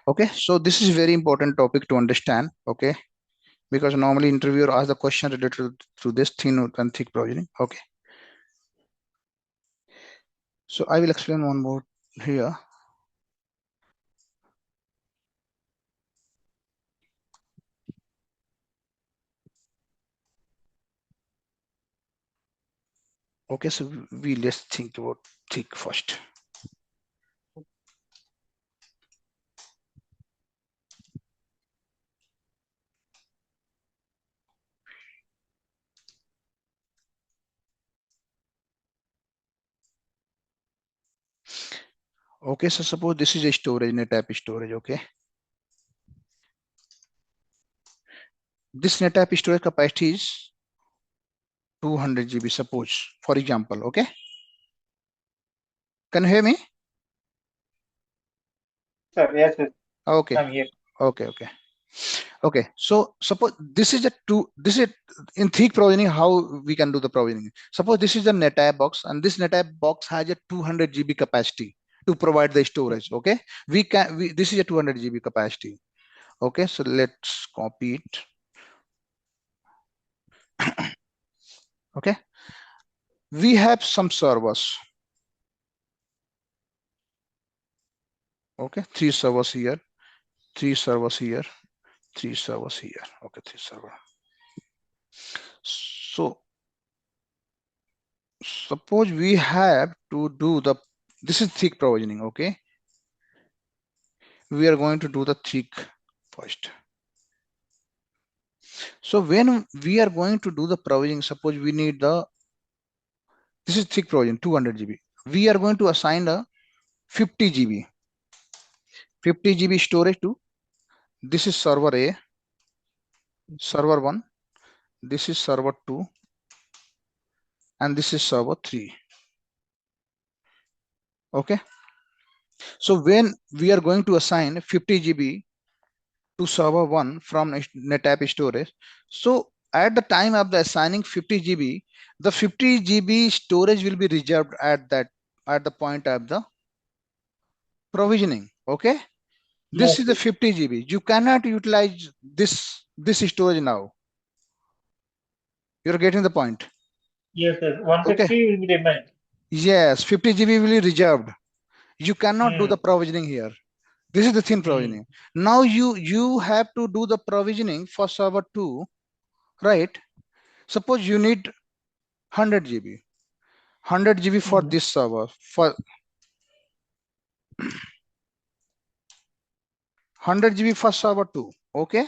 Okay, so this is very important topic to understand. Okay, because normally interviewer asks the question related to this thin and thick provisioning. Okay, so I will explain one more here. Okay, so let's think about thick first. Okay, so suppose this is a storage, NetApp storage. Okay, this NetApp storage capacity is 200 GB. Suppose, for example. Okay, can you hear me? Sir, yes, sir. Okay, I'm here. okay. Okay, so suppose this is this is in thick provisioning. How we can do the provisioning? Suppose this is the NetApp box, and this NetApp box has a 200 GB capacity to provide the storage. Okay, this is a 200 GB capacity. Okay, so let's copy it. Okay, we have some servers. Okay, 3 servers here, 3 servers here, 3 servers here. Okay, 3 servers. So suppose we have to do this is thick provisioning. Okay, we are going to do the thick first. So when we are going to do the provisioning, suppose we need this is thick provision 200 GB. We are going to assign a 50 GB. 50 GB storage to this is server A, server 1, this is server 2, and this is server 3. Okay. So when we are going to assign 50 GB to server 1 from NetApp storage, so at the time of the assigning 50 GB, the 50 GB storage will be reserved at the point of the provisioning. Okay, this is the 50 GB. You cannot utilize this storage now. You're getting the point? Yes, sir. 150 will be remained. Yes, 50 GB will be reserved. You cannot do the provisioning here. This is the thin provisioning. Now you have to do the provisioning for server 2, right? Suppose you need 100 GB. 100 GB for this server, for 100 GB for server 2. Okay,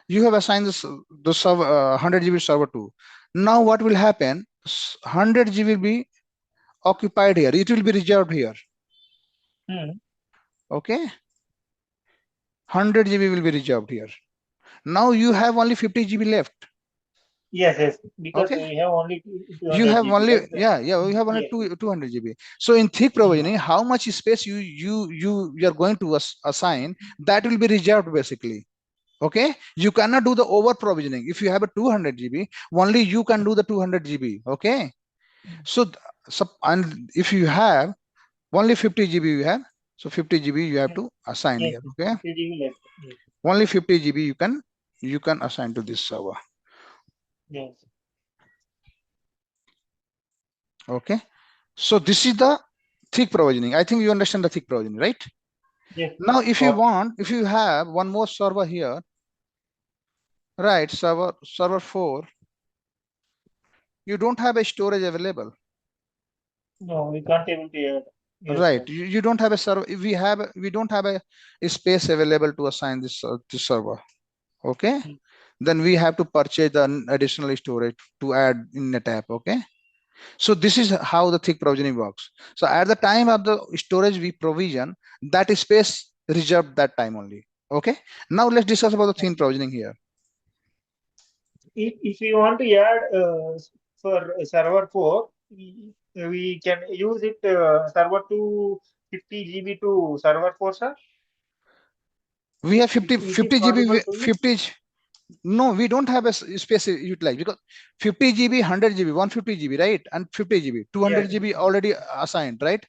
you have assigned the server 100 GB server 2. Now what will happen? 100 GB will be occupied here. It will be reserved here. Okay, 100 GB will be reserved here. Now you have only 50 GB left. Yes, because we have only 200 you have GB, only right? we have only 200 GB. So in thick provisioning, how much space you are going to assign, that will be reserved basically. Okay, you cannot do the over provisioning. If you have a 200 GB, only you can do the 200 GB. Okay, so and if you have only 50 GB, you have, so 50 GB you have to assign here. Okay, 50 GB left. Yes. Only 50 GB you can assign to this server. Yes. Okay, so this is the thick provisioning. I think you understand the thick provisioning, right? Yes. Now if you want, if you have one more server here, right, server 4, you don't have a storage available. No, we can't able to add. Right, you don't have a server. We don't have a space available to assign this server. Okay, then we have to purchase the additional storage to add in NetApp. Okay, so this is how the thick provisioning works. So at the time of the storage we provision, that space reserved that time only. Okay, now let's discuss about the thin provisioning here. If you want to add for server 4, we can use it server to 50 GB to server 4, sir. We have 50 GB 50. No, we don't have a space utilized because 50 GB, 100 GB, 150 GB, right? And 50 GB, 200 GB already assigned, right?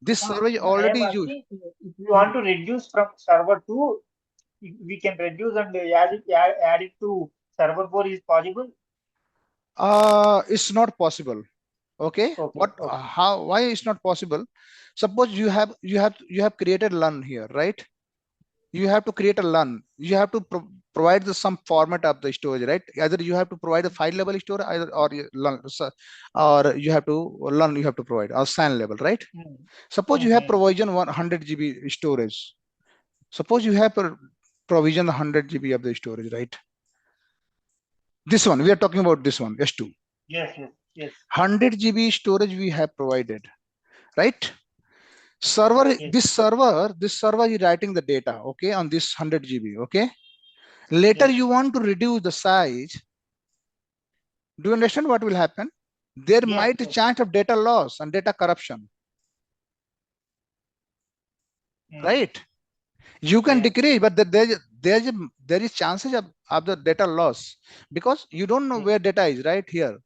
This server is I am already used. asking if you want to reduce from server 2, we can reduce and add it to server 4 is possible? It's not possible. Okay, Okay, what, okay. how, why it's not possible? Suppose you have created LUN here, right? You have to create a LUN. You have to provide some format of the storage, right? Either you have to provide a file level storage, either or LUN, or you have to LUN you have to provide or SAN level, right? Mm. Suppose you have Mm-hmm. provision 100 GB storage. Suppose you have provision 100 GB of the storage, right? This one we are talking about, this one S2. Yes, yes, yes, 100 GB storage we have provided, right? Server, yes, this server is writing the data, okay, on this 100 GB, okay. Later yes, you want to reduce the size. Do you understand what will happen? There yes, might a yes. chance of data loss and data corruption, Mm. right? You can Yes. decrease, but there is chances of the data loss, because you don't know Yes. where data is right here.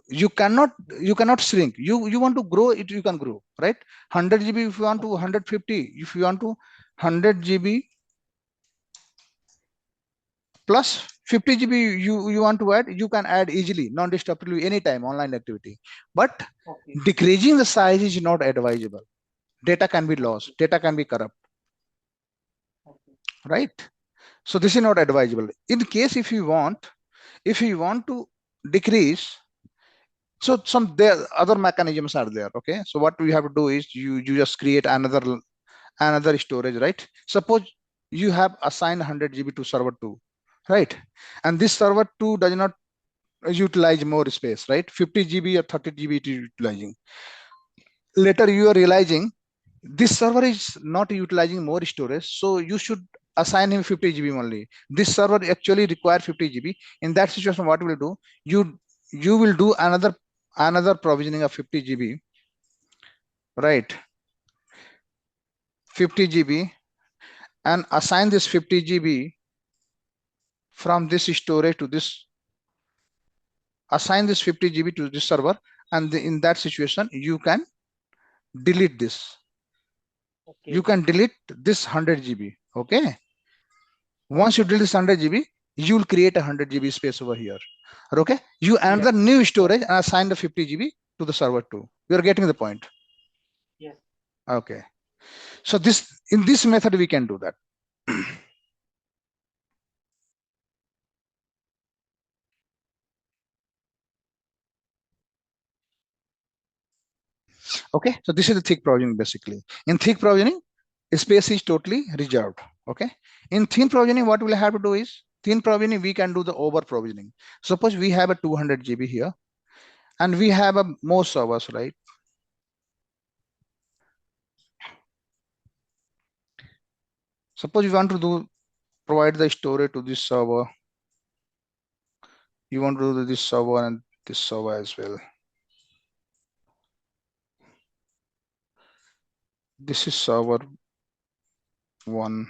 You cannot you cannot shrink. You want to grow it, you can grow, right? 100 GB if you want to, Okay. 150 if you want to, 100 GB plus 50 GB you want to add, you can add easily, non-disruptively, anytime, online activity. But Okay. decreasing the size is not advisable. Data can be lost, Okay. data can be corrupt, Okay. right? So this is not advisable. In case if you want to decrease, so some there other mechanisms are there, okay. So what we have to do is you just create another storage, right? Suppose you have assigned 100 GB to server 2, right? And this server 2 does not utilize more space, right? 50 GB or 30 GB it is utilizing. Later you are realizing this server is not utilizing more storage, so you should assign him 50 GB only. This server actually require 50 GB. In that situation, what will do? You will do another provisioning of 50 GB, right? 50 GB, and assign this 50 GB from this storage to this. Assign this 50 GB to this server, and in that situation, you can delete this. You Okay. can delete this 100 GB. Okay. Once you Okay. delete this 100 GB, you will create a 100 GB space over here. Okay. You Yeah. another new Yeah. storage and assign the 50 GB to the server too. You are getting the point. Yes. Okay. So in this method we can do that. Okay. So this is the thick provisioning basically. In thick provisioning, space is totally reserved. Okay. In thin provisioning, what we'll have to do is, thin provisioning we can do the over provisioning. Suppose we have a 200 GB here, and we have a more servers, right? Suppose you want to provide the storage to this server. You want to do this server and this server as well. This is server 1.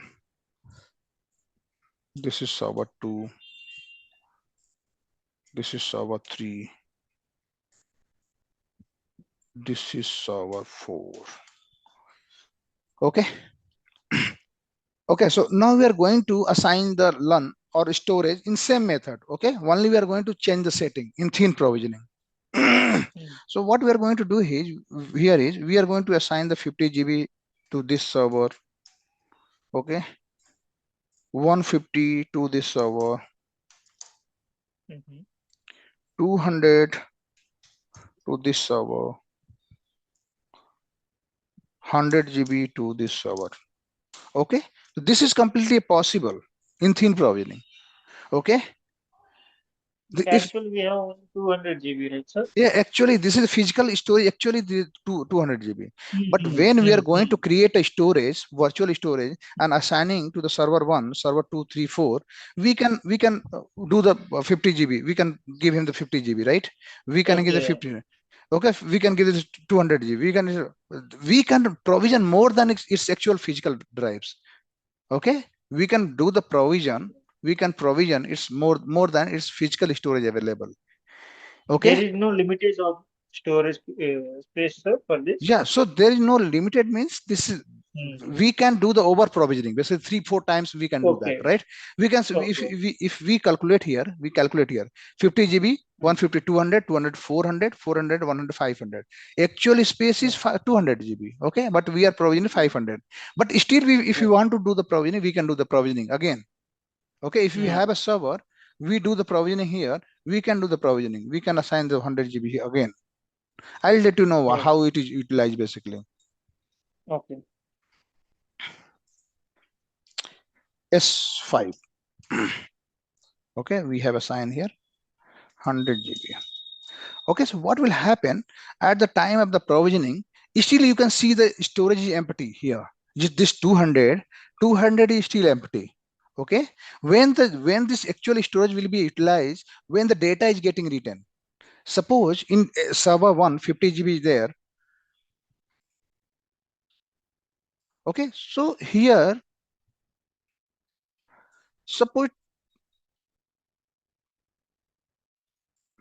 This is server 2. This is server 3. This is server 4. Okay. Okay. So now we are going to assign the LUN or storage in same method. Okay. Only we are going to change the setting in thin provisioning. Mm. So what we are going to do is we are going to assign the 50 GB to this server. Okay. 150 to this server. Mm-hmm. 200 to this server. 100 GB to this server. Okay. So this is completely possible in thin provisioning. Okay. But If actually, we have only 200 GB, right, sir? yeah, actually this is physical storage, actually the 200 GB. But Mm-hmm. when we are going to Mm-hmm. create a storage, virtual storage, and assigning to the server 1, server 2, 3, 4, we can do the 50 GB. We can give him the 50 GB, right? We can give the Okay. 50. Okay, we can give this 200 GB. We can provision more than its actual physical drives. Okay, we can do the provision. We can provision it's more than its physical storage available. There Okay. is no limitation of storage space, sir, for this? Yeah, so there is no limited means this is Hmm. we can do the over provisioning. Basically, 3-4 times we can do that, Okay. right? We can Okay. if we calculate here, 50 GB, Hmm. 150, 200, 200, 400, 400, 100, 500. Actually, space is 200 GB. Okay, but we are provisioning 500. But still, if Yeah. you want to do the provisioning, we can do the provisioning again. Okay, if we Hmm. have a server, we do the provisioning here. We can do the provisioning. We can assign the 100 GB here again. I'll let you know Yes. how it is utilized basically. Okay. S5. Okay, we have a sign here 100 GB. Okay, so what will happen at the time of the provisioning? Still, you can see the storage is empty here. Just this 200 is still empty. Okay, when this actual storage will be utilized, when the data is getting written. Suppose in server 1, 50 GB is there. Okay, so here, suppose,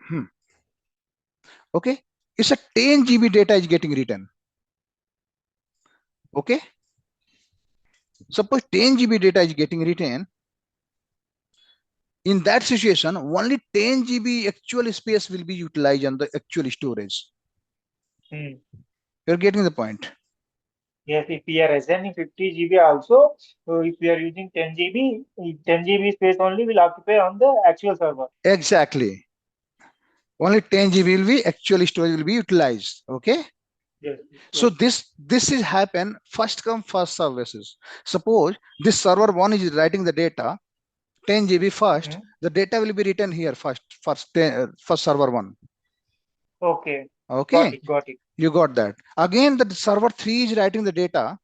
hmm, okay, it's a 10 GB data is getting written. Okay, suppose 10 GB data is getting written. In that situation, only 10 GB actual space will be utilized on the actual storage. Hmm. You're getting the point. Yes, if we are assigning 50 GB also, so if we are using 10 GB, 10 GB space only will occupy on the actual server. Exactly. Only 10 GB will be actual storage will be utilized. Okay. Yes. So Yes. this is happen first come first services. Suppose this server one is writing the data 10 GB first. Hmm. The data will be written here first server one. Okay. Got Okay. it. Got it. You got that. Again, the server 3 is writing the data.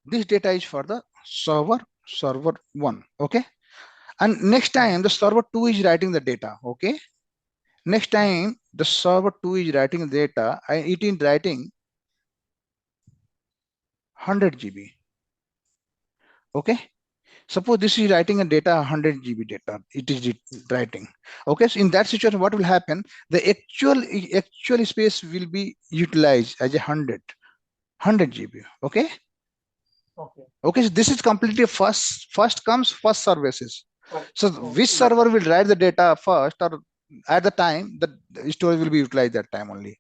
This data is for the server 1. Okay. And next Hmm. time the server 2 is writing the data. Okay. Next Hmm. time the server 2 is writing the data, and it is writing 100 GB. Okay. Suppose this is writing a data 100 GB data. It is writing. Okay. So in that situation, what will happen? The actual space will be utilized as a 100 GB. Okay. Okay. Okay. So this is completely first comes first services. Oh, So which okay. server will write the data first, or at the time the storage will be utilized that time only.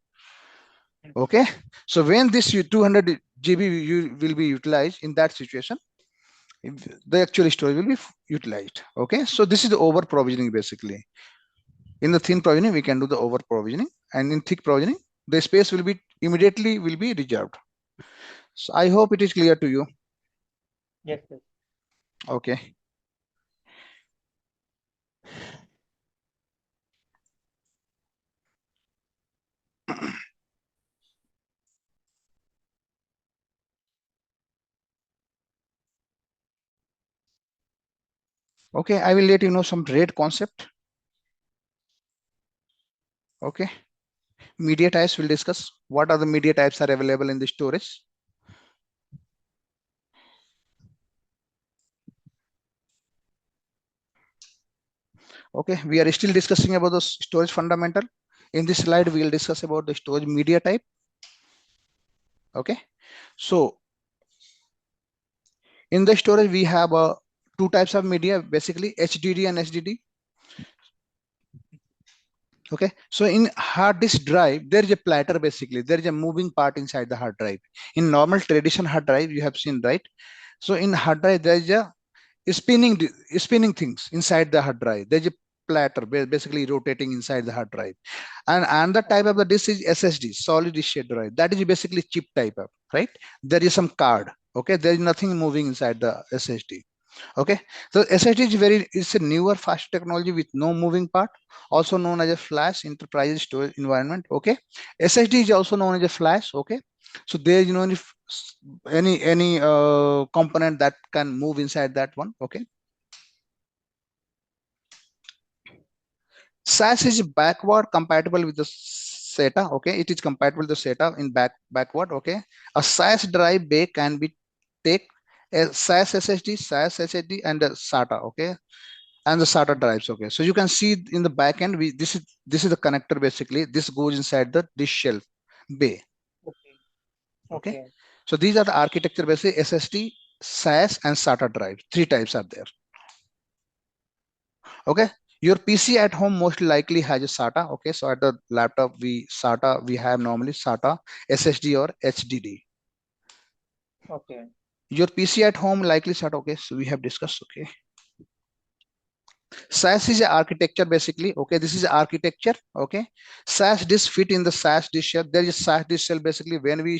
Hmm. Okay, so when this 200 GB will be utilized in that situation, the actual storage will be utilized. Okay, so this is the over provisioning basically. In the thin provisioning, we can do the over provisioning, and in thick provisioning, the space will be immediately will be reserved. So I hope it is clear to you. Yes. Yes. Okay. Okay, I will let you know some RAID concept. Okay, media types will discuss what are the media types are available in the storage. Okay, we are still discussing about the storage fundamental. In this slide, we will discuss about the storage media type. Okay, so in the storage, we have two types of media, basically HDD and SDD. Okay, so in hard disk drive, there is a platter basically. There is a moving part inside the hard drive. In normal traditional hard drive, you have seen, right? So in hard drive, there is a spinning things inside the hard drive. There's a platter basically rotating inside the hard drive, and another type of Okay. the disk is SSD, solid state drive. That is basically chip type of, right? There is some card. Okay, there is nothing moving inside the SSD. Okay, so SSD is it's a newer fast technology with no moving part, also known as a flash enterprise storage environment. Okay, SSD is also known as a flash. Okay, so there is no any component that can move inside that one. Okay, SAS is backward compatible with the SATA. Okay, it is compatible with the SATA in backward. Okay, a SAS drive bay can be take SAS SSD, SAS SSD, and SATA. Okay, and the SATA drives. Okay, so you can see in the back end, this is the connector basically. This goes inside the disk shelf bay. Okay. Okay, Okay. so these are the architecture basically SSD, SAS, and SATA drives. Three types are there. Okay, your PC at home most likely has a SATA. Okay, so at the laptop we have normally SATA, SSD, or HDD. Okay. Your PC at home likely SATA. Okay, so we have discussed. Okay, SAS is a architecture basically. Okay, this is architecture. Okay, SAS disk fit in the SAS disk shell. There is SAS disk shell basically. When we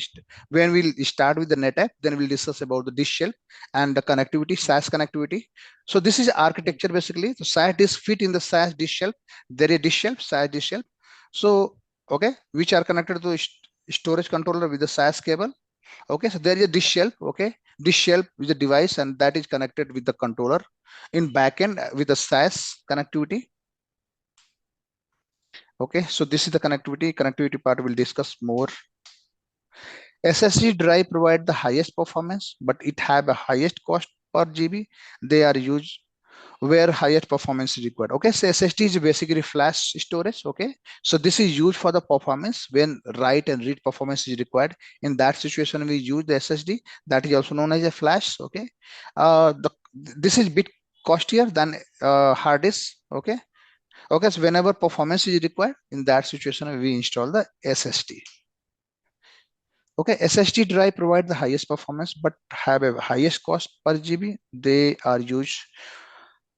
start with the NetApp, then we'll discuss about the disk shell and the connectivity, SAS connectivity. So this is Mm. architecture basically. So SAS disk fit in the SAS disk shell. There is disk shell, SAS disk shell. So okay, which are connected to storage controller with the SAS cable. Okay, so there is a disk shelf. Okay, disk shelf is a device and that is connected with the controller in backend with the SAS connectivity. Okay, so this is the connectivity part we'll discuss more. SSD drive provide the highest performance, but it have a highest cost per GB. They are used where highest performance is required. Okay, so SSD is basically flash storage. Okay, so this is used for the performance when write and read performance is required. In that situation, we use the SSD. That is also known as a flash. Okay, this is bit costlier than hard disk. Okay, okay, so whenever performance is required, in that situation, we install the SSD. Okay, SSD drive provide the highest performance but have a highest cost per GB. They are used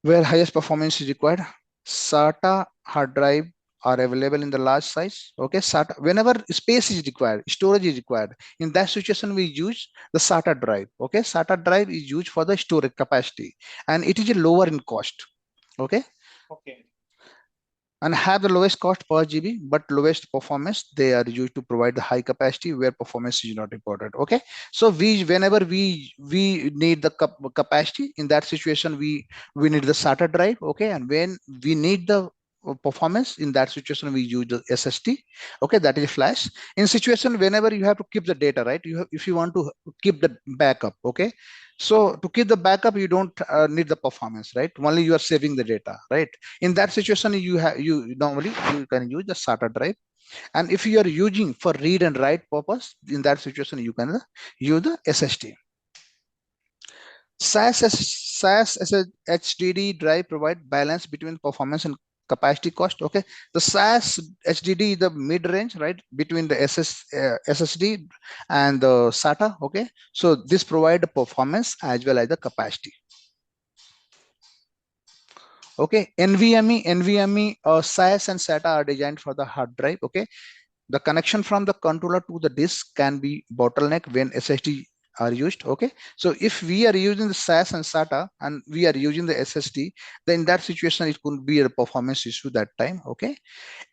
where highest performance is required. SATA hard drive are available in the large size. Okay, SATA whenever space is required, storage is required. In that situation, we use the SATA drive. Okay, SATA drive is used for the storage capacity, and it is lower in cost. Okay, Okay. and have the lowest cost per GB but lowest performance. They are used to provide the high capacity where performance is not important. Okay, so whenever we need the capacity, in that situation we need the SATA drive. Okay, and when we need the performance, in that situation we use the SSD. Okay, that is flash. In situation whenever you have to keep the data, right, if you want to keep the backup. Okay, so to keep the backup you don't need the performance, right, only you are saving the data, right. In that situation you normally you can use the SATA drive. And if you are using for read and write purpose, in that situation you can use the SSD. SAS as a HDD drive provide balance between performance and capacity cost. Okay, the SAS HDD is the mid range, right, between the SSD and the SATA. Okay, so this provide the performance as well as the capacity. Okay, NVMe, SAS and SATA are designed for the hard drive. Okay, the connection from the controller to the disk can be bottleneck when SSD are used. Okay, so if we are using the SAS and SATA and we are using the SSD, then in that situation it could be a performance issue that time. Okay,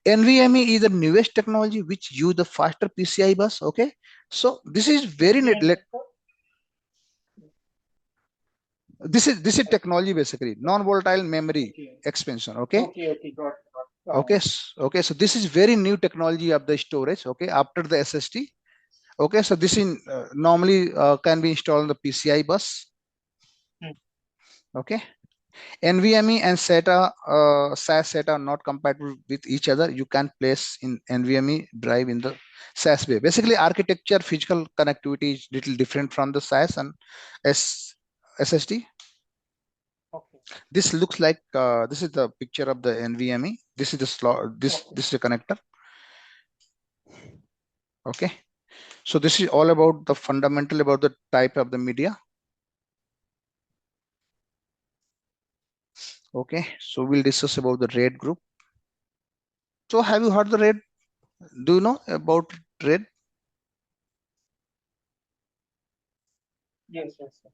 NVMe is the newest technology which use the faster PCI bus. Okay, so this is very net. NVMe, sir? This is technology basically non-volatile memory Okay. expansion. Okay, Okay. Okay. Got. okay, okay, so this is very new technology of the storage. Okay, after the SSD. Okay, so this in normally can be installed on the PCI bus. Mm. Okay, NVMe and SATA, SAS SATA are not compatible with each other. You can place in NVMe drive in the SAS bay. Basically, architecture, physical connectivity is little different from the SAS and SSD. Okay. This looks like this is the picture of the NVMe. This is the slot. Okay. This is the connector. Okay, so this is all about the fundamental about the type of the media. Okay, so we'll discuss about the RAID group. So have you heard the RAID? Do you know about RAID? Yes. Yes. Sir.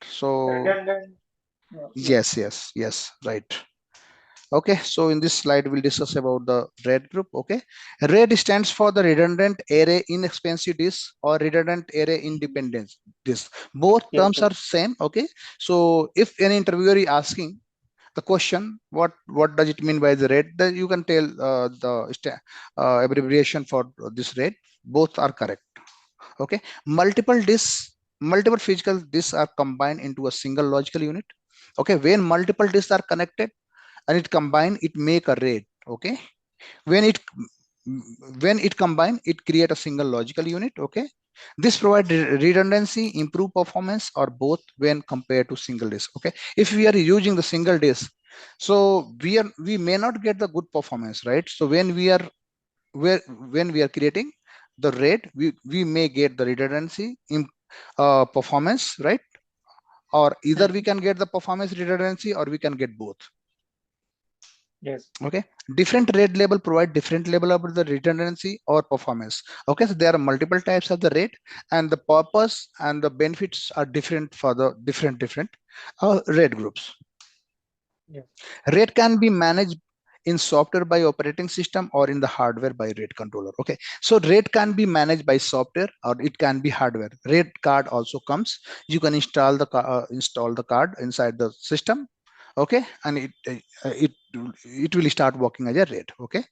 So Redundant. Yes. yes, right. Okay, so in this slide we'll discuss about the RAID group. Okay, RAID stands for the redundant array inexpensive disk or redundant array independent disk. Both Yes. terms Yes. are same. Okay, so if any interviewer is asking the question, what does it mean by the RAID, then you can tell abbreviation for this RAID. Both are correct. Okay, multiple disks. multiple physical disks are combined into a single logical unit. Okay, when multiple disks are connected and it combine, it make a RAID. Okay, when it combine, it create a single logical unit. Okay, this provide redundancy, improve performance, or both when compared to single disk. Okay, if we are using the single disk, so we may not get the good performance, right? So when we are creating the RAID, we may get the redundancy in performance, right? Or either we Mhm. can get the performance redundancy or we can get both. Yes. Okay, different RAID label provide different level of the redundancy or performance. Okay, so there are multiple types of the RAID, and the purpose and the benefits are different for the different RAID groups. Yes. RAID can be managed in software by operating system or in the hardware by RAID controller. Okay, so RAID can be managed by software or it can be hardware. RAID card also comes. You can install the card inside the system. Okay, and it will start working as a RAID. Okay,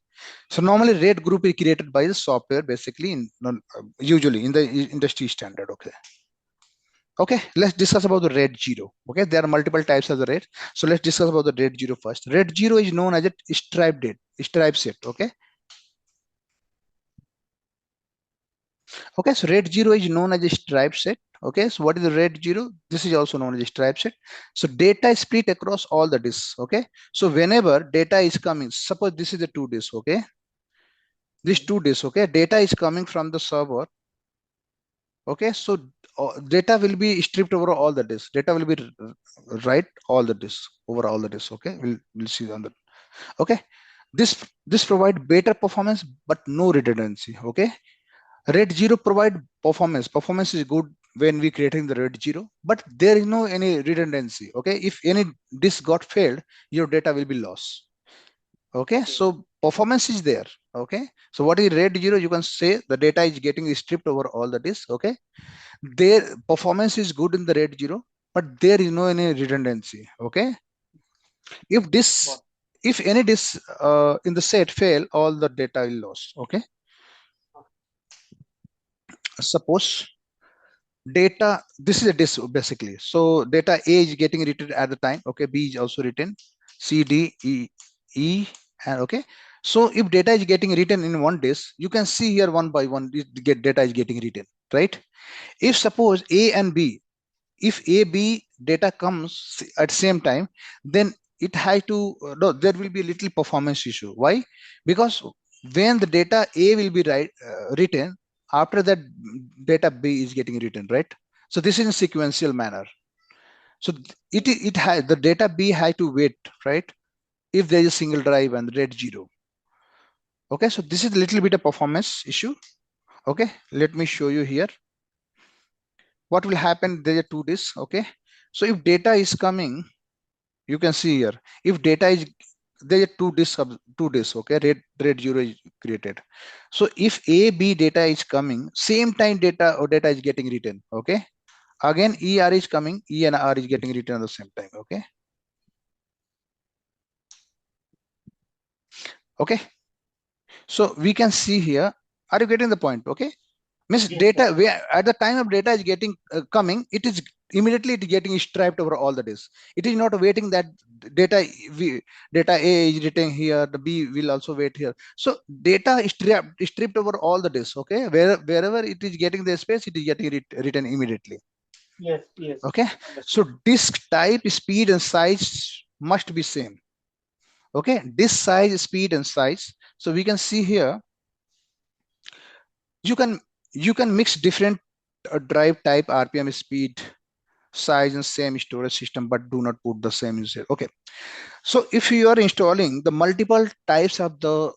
so normally RAID group is created by the software, basically usually in the industry standard. Okay. Okay, let's discuss about the RAID 0. Okay, there are multiple types of the RAID. So let's discuss about the RAID 0 first. RAID 0 is known as a stripe set. Okay. Okay, so RAID 0 is known as a stripe set. Okay, so what is the RAID 0? This is also known as a stripe set. So data is split across all the disks. Okay, so whenever data is coming, suppose this is the two disks. Okay, this Mhm. two disks. Okay, data is coming from the server. Okay, so data will be stripped over all the disks. Data will be write all the disks over all the disks. Okay, we'll see on the. Okay, this provide better performance but no redundancy. Okay, RAID 0 provide performance is good when we creating the RAID 0, but there is no any redundancy. Okay, if any disk got failed, your data will be lost. Okay, Okay. so performance is there. Okay, so what is RAID 0? You can say the data is getting stripped over all the disks. Okay, their performance is good in the RAID 0, but there is no any redundancy. Okay, if this Got if any disk in the set fail, all the data will lost. Okay, suppose data, this is a disk basically. So data A is getting written at the time. Okay, B is also written, C, D, E, and okay. So if data is getting written in one disk, you can see here one by one get data is getting written, right? If suppose A and B, if A B data comes at same time, then it has to no, there will be a little performance issue. Why? Because when the data A will be written, after that data B is getting written, right? So this is in sequential manner. So it has the data B has to wait, right? If there is a single drive and RAID 0. Okay, so this is a little bit of performance issue. Okay, let me show you here. What will happen? There are two disks. Okay, so if data is coming, you can see here, if data is there are two disks. Okay, RAID 0 is created. So if A B data is coming same time, data is getting written. Okay, again ER is coming, E and R is getting written at the same time. Okay, okay, so we can see here, are you getting the point? Okay, means Yes, data sir. where at the time of data is getting coming, it is immediately it getting striped over all the disks. It is not waiting that data data A is written here, the B will also wait here. So data is stripped over all the disks. Okay, wherever it is getting the space, it is getting written immediately. Yes, yes. Okay, so Understood. disk type, speed and size must be same. Okay, disk size, speed and size. So we can see here, you can mix different drive type, RPM, speed, size and same storage system, but do not put the same user. Okay, so if you are installing the multiple types of the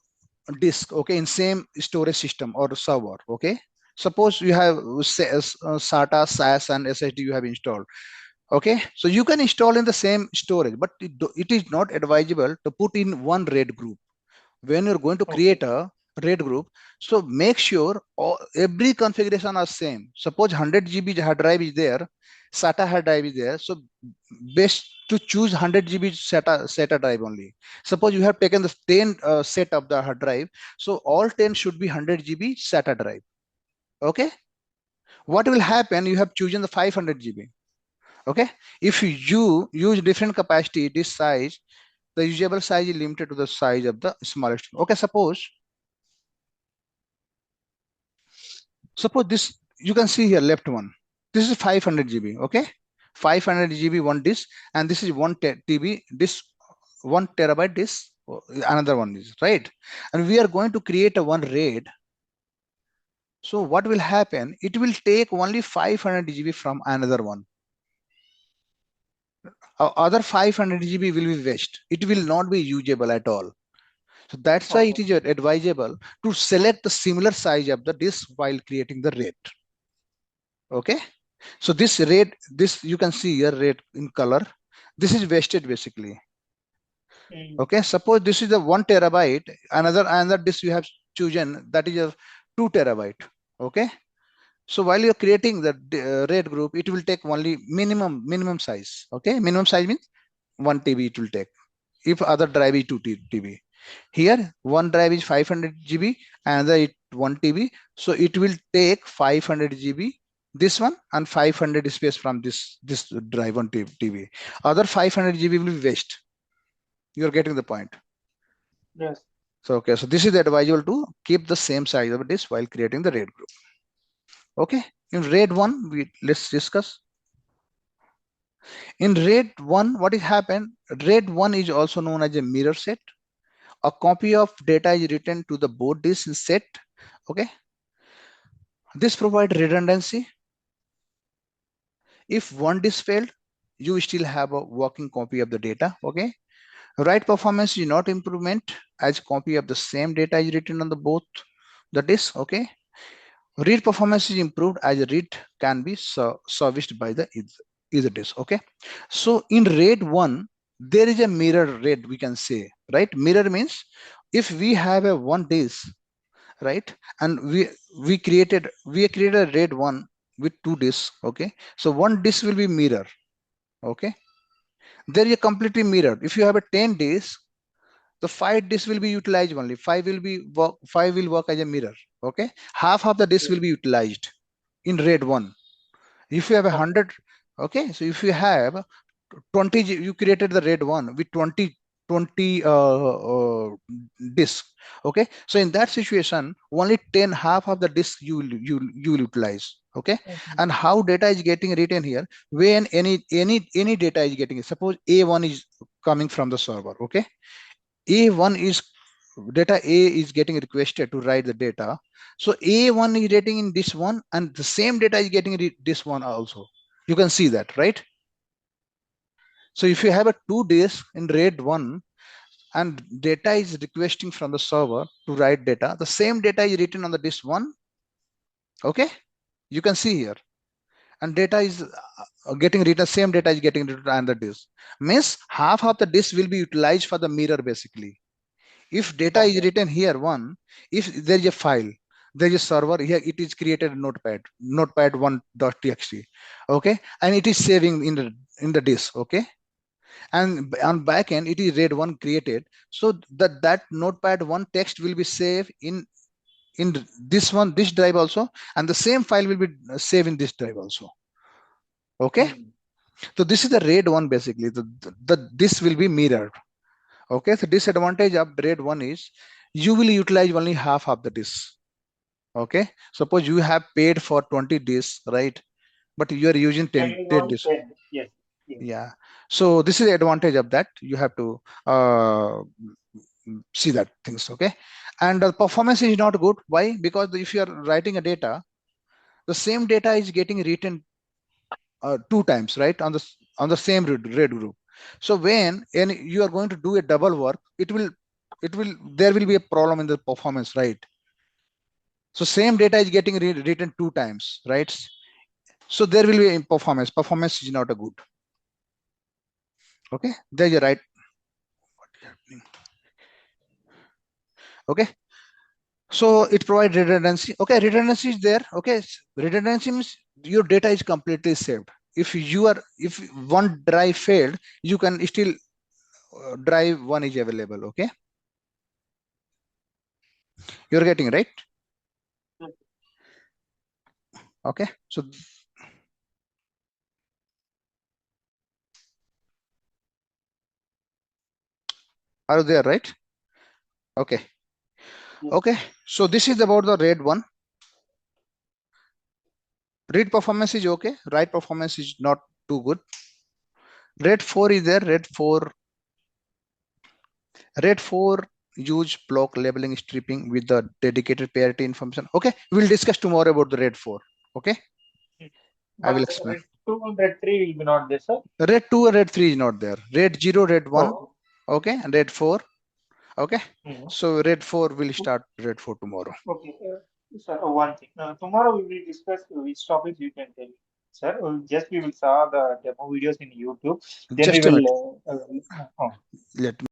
disk, okay, in same storage system or server, okay, suppose you have SATA, SAS and SSD you have installed. Okay, so you can install in the same storage, but it is not advisable to put in one RAID group when you're going to Okay. create a RAID group. So make sure every configuration are same. Suppose 100 GB hard drive is there, SATA hard drive is there. So best to choose 100 GB SATA drive only. Suppose you have taken the 10 set of the hard drive, so all 10 should be 100 GB SATA drive. Okay. What will happen? You have chosen the 500 GB. Okay. If you use different capacity, this size, the usable size is limited to the size of the smallest. Okay. Suppose this, you can see here left one. This is 500 GB. Okay. 500 GB one disk, and this is 1 TB. This 1 TB disk. Another one is right, and we are going to create a one RAID. So what will happen? It will take only 500 GB from another one. Other 500 GB will be waste. It will not be usable at all. So that's why it Okay. is advisable to select the similar size of the disk while creating the RAID. Okay. So this RAID, this you can see here RAID in color. This is wasted basically. Mm. Okay. Suppose this is a 1 TB. Another disk you have chosen, that is a 2 TB. Okay. So while you're creating the RAID group, it will take only minimum size. Okay. Minimum size means 1 TB it will take. If other drive is 2 TB. Here, one drive is 500 GB, another is 1 TB. So it will take 500 GB, this one, and 500 space from this drive 1 TB. Other 500 GB will be waste. You're getting the point. Yes. So, okay, so this is advisable to keep the same size of this while creating the RAID group. Okay, in RAID 1, let's discuss. In RAID 1, what is happened? RAID 1 is also known as a mirror set. A copy of data is written to the board disk set. Okay, this provides redundancy. If one disk failed, you still have a working copy of the data. Okay, write performance is not improvement as copy of the same data is written on the both the disk. Okay, read performance is improved as a read can be serviced by the either disk. Okay, so in RAID 1 there is a mirror RAID, we can say, right? Mirror means if we have a one disk, right, and we created a RAID 1 with two disks. Okay, so one disk will be mirror. Okay, there is a completely mirrored. If you have a 10 disk, the 5 disk will be utilized only. Five will work as a mirror. Okay, half of the disk Yes. will be utilized in RAID 1. If you have a Okay. 100, okay, so if you have 20, you created the RAID 1 with 20 disk. Okay, so in that situation only 10, half of the disk you will utilize. Okay, Okay. and how data is getting written here? When any data is getting, suppose A1 is coming from the server. Okay, A1 is data A is getting requested to write the data. So A1 is writing in this one, and the same data is getting this one also. You can see that, right? So if you have a two disk in RAID 1 and data is requesting from the server to write data, the same data is written on the disk 1. Okay, you can see here, and data is getting written, same data is getting written on the disk. Means half of the disk will be utilized for the mirror basically. If data is Okay. written here one, if there is a file, there is a server here, it is created in notepad1.txt. Okay, and it is saving in the disk. Okay, and on back end it is RAID 1 created, so that notepad 1 text will be saved in this drive also, and the same file will be saved in this drive also. Okay, Mm. so this is the RAID 1 basically. This will be mirrored. Okay, so disadvantage of RAID 1 is you will utilize only half of the disk. Okay, suppose you have paid for 20 disks, right, but you are using And 10 only disks. 10. Yes. Yes. Yeah, so this is the advantage of that. You have to see that things. Okay, and the performance is not good. Why? Because if you are writing a data, the same data is getting written two times, right, on the same RAID group. So when you are going to do a double work, it will there will be a problem in the performance, right? So same data is getting written two times, right? So there will be a performance is not a good. Okay, there you're right. Okay, so it provides redundancy. Okay, redundancy is there. Okay, redundancy means your data is completely saved. If one drive failed, you can still drive one is available. Okay, you're getting right. Yes. Okay, so are you there, right? Okay. Yes. Okay, so this is about the RAID 1. Read performance is okay, write performance is not too good. RAID 4 is there. RAID 4 use block labeling stripping with the dedicated parity information. Okay, we'll discuss tomorrow about the RAID 4. Okay, Mm. I will But explain. red 2 and red 3 will be not there, sir. RAID 2 and RAID 3 is not there. RAID 0, RAID 1, Oh. okay, and RAID 4. Okay, Mm. so RAID 4 will start RAID 4 tomorrow. Okay, sir, one thing. Tomorrow we will discuss which topics you can tell, sir. Just we will saw the demo videos in YouTube. Then we Just a will. minute. Oh. Let